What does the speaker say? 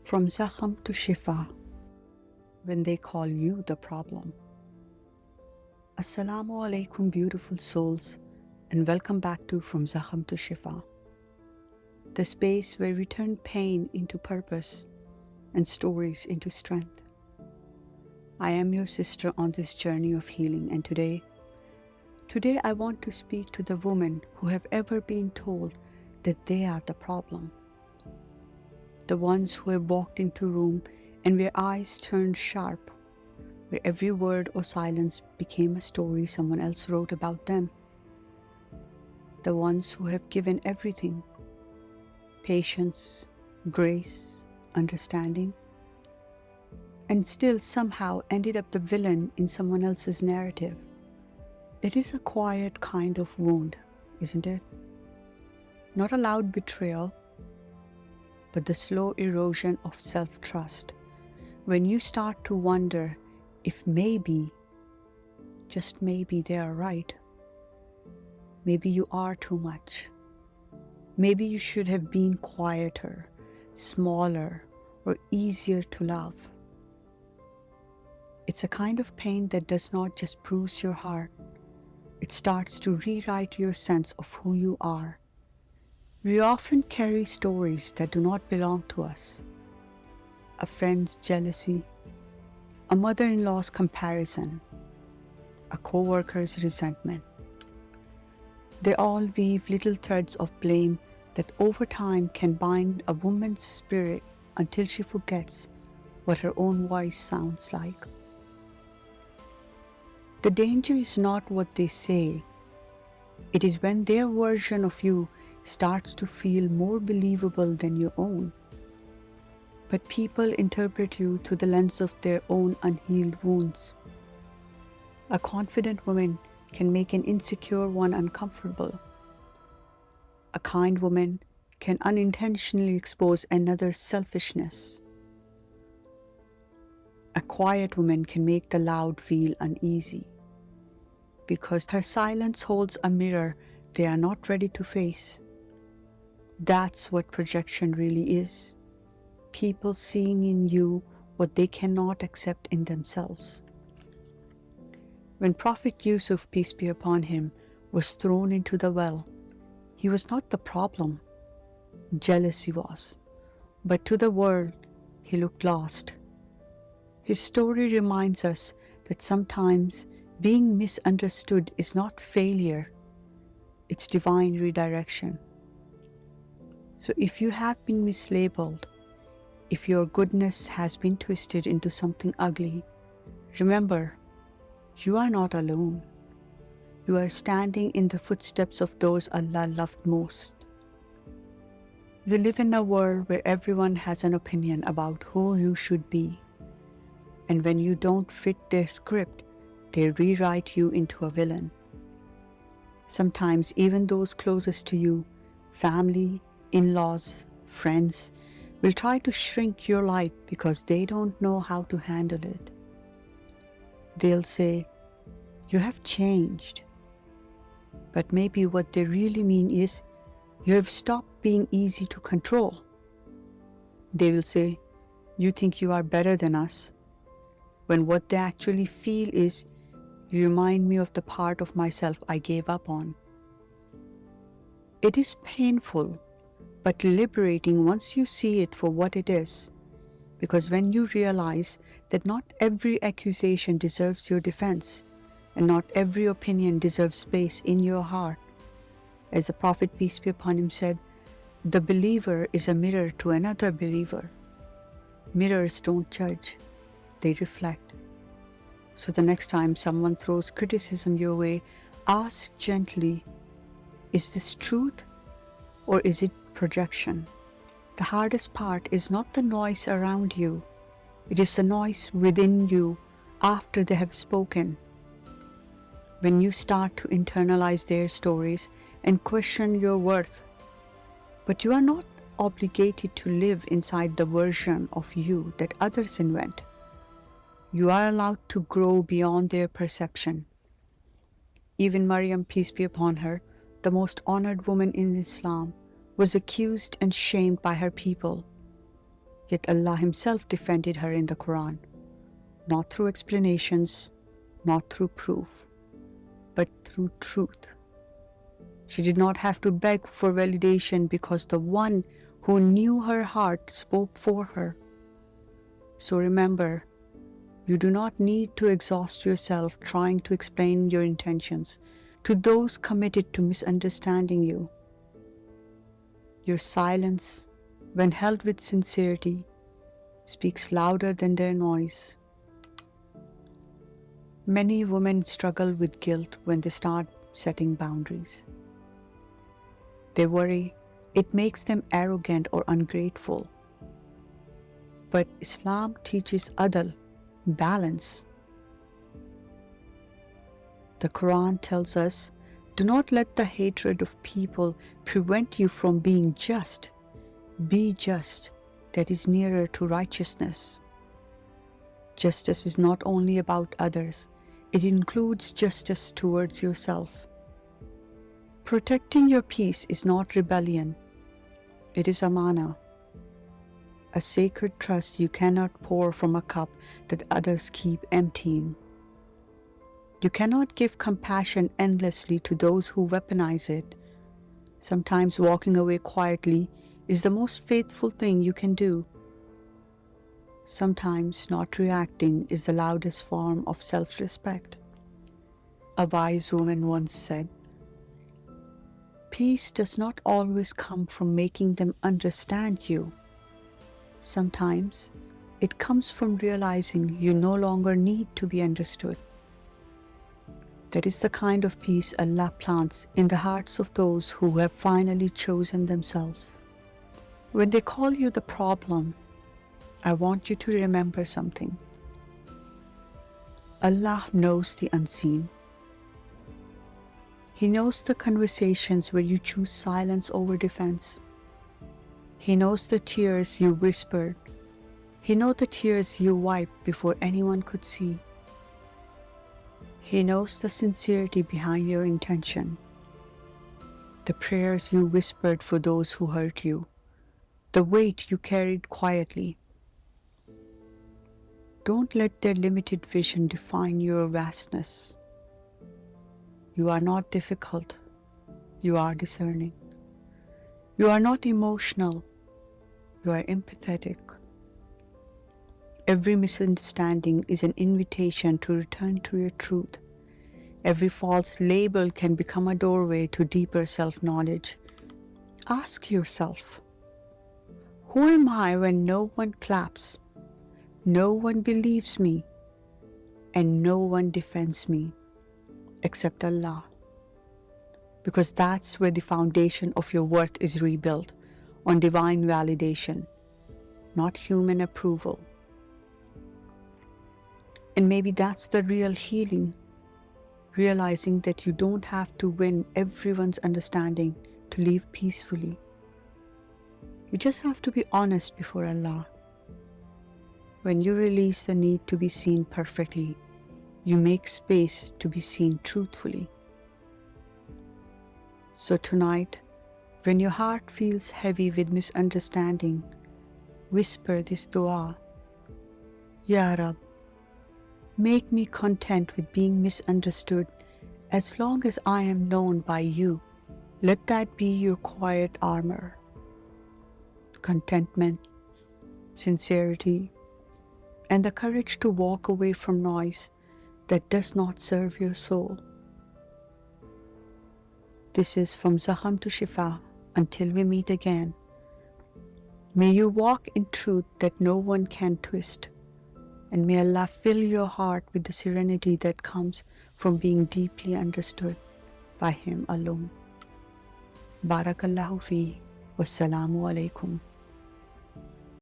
From Zakham to Shifa, when they call you the problem. Assalamu alaikum, beautiful souls, and welcome back to From Zakham to Shifa, the space where we turn pain into purpose and stories into strength. I am your sister on this journey of healing, and today I want to speak to the women who have ever been told that they are the problem. The ones who have walked into a room and their eyes turned sharp, where every word or silence became a story someone else wrote about them. The ones who have given everything: patience, grace, understanding, and still somehow ended up the villain in someone else's narrative. It is a quiet kind of wound, isn't it? Not a loud betrayal, but the slow erosion of self-trust, when you start to wonder if maybe, just maybe, they are right. Maybe you are too much. Maybe you should have been quieter, smaller, or easier to love. It's a kind of pain that does not just bruise your heart. It starts to rewrite your sense of who you are. We often carry stories that do not belong to us. A friend's jealousy, a mother-in-law's comparison, a co-worker's resentment. They all weave little threads of blame that over time can bind a woman's spirit until she forgets what her own voice sounds like. The danger is not what they say. It is when their version of you starts to feel more believable than your own. But people interpret you through the lens of their own unhealed wounds. A confident woman can make an insecure one uncomfortable. A kind woman can unintentionally expose another's selfishness. A quiet woman can make the loud feel uneasy, because her silence holds a mirror they are not ready to face. That's what projection really is. People seeing in you what they cannot accept in themselves. When Prophet Yusuf, peace be upon him, was thrown into the well, he was not the problem. Jealousy was. But to the world, he looked lost. His story reminds us that sometimes being misunderstood is not failure, it's divine redirection. So if you have been mislabeled, if your goodness has been twisted into something ugly, remember, you are not alone. You are standing in the footsteps of those Allah loved most. We live in a world where everyone has an opinion about who you should be. And when you don't fit their script, they rewrite you into a villain. Sometimes even those closest to you, family, in-laws, friends, will try to shrink your light because they don't know how to handle it. They'll say, "You have changed." But maybe what they really mean is, "You have stopped being easy to control." They will say, "You think you are better than us," when what they actually feel is, "You remind me of the part of myself I gave up on." It is painful, but liberating once you see it for what it is, because when you realize that not every accusation deserves your defense, and not every opinion deserves space in your heart. As the Prophet, peace be upon him, said, "The believer is a mirror to another believer." Mirrors don't judge, they reflect. So the next time someone throws criticism your way, ask gently, "Is this truth or is it projection?" The hardest part is not the noise around you, it is the noise within you after they have spoken. When you start to internalize their stories and question your worth, but you are not obligated to live inside the version of you that others invent. You are allowed to grow beyond their perception. Even Maryam, peace be upon her, the most honored woman in Islam, was accused and shamed by her people. Yet Allah Himself defended her in the Qur'an, not through explanations, not through proof, but through truth. She did not have to beg for validation because the one who knew her heart spoke for her. So remember, you do not need to exhaust yourself trying to explain your intentions to those committed to misunderstanding you. Your silence, when held with sincerity, speaks louder than their noise. Many women struggle with guilt when they start setting boundaries. They worry it makes them arrogant or ungrateful. But Islam teaches adl, balance. The Quran tells us, do not let the hatred of people prevent you from being just. Be just, that is nearer to righteousness. Justice is not only about others, it includes justice towards yourself. Protecting your peace is not rebellion, it is amana, a sacred trust you cannot pour from a cup that others keep emptying. You cannot give compassion endlessly to those who weaponize it. Sometimes walking away quietly is the most faithful thing you can do. Sometimes not reacting is the loudest form of self-respect. A wise woman once said, "Peace does not always come from making them understand you. Sometimes it comes from realizing you no longer need to be understood." That is the kind of peace Allah plants in the hearts of those who have finally chosen themselves. When they call you the problem, I want you to remember something. Allah knows the unseen. He knows the conversations where you choose silence over defense. He knows the tears you whispered. He knows the tears you wiped before anyone could see. He knows the sincerity behind your intention, the prayers you whispered for those who hurt you, the weight you carried quietly. Don't let their limited vision define your vastness. You are not difficult, you are discerning. You are not emotional, you are empathetic. Every misunderstanding is an invitation to return to your truth. Every false label can become a doorway to deeper self-knowledge. Ask yourself, who am I when no one claps, no one believes me, and no one defends me except Allah? Because that's where the foundation of your worth is rebuilt, on divine validation, not human approval. And maybe that's the real healing, realizing that you don't have to win everyone's understanding to live peacefully. You just have to be honest before Allah. When you release the need to be seen perfectly, you make space to be seen truthfully. So tonight, when your heart feels heavy with misunderstanding, whisper this dua, Ya Rab, make me content with being misunderstood as long as I am known by you. Let that be your quiet armor. Contentment, sincerity, and the courage to walk away from noise that does not serve your soul. This is From Zakham to Shifa. Until we meet again, may you walk in truth that no one can twist. And may Allah fill your heart with the serenity that comes from being deeply understood by Him alone. Barakallahu fi. Wassalamu alaikum.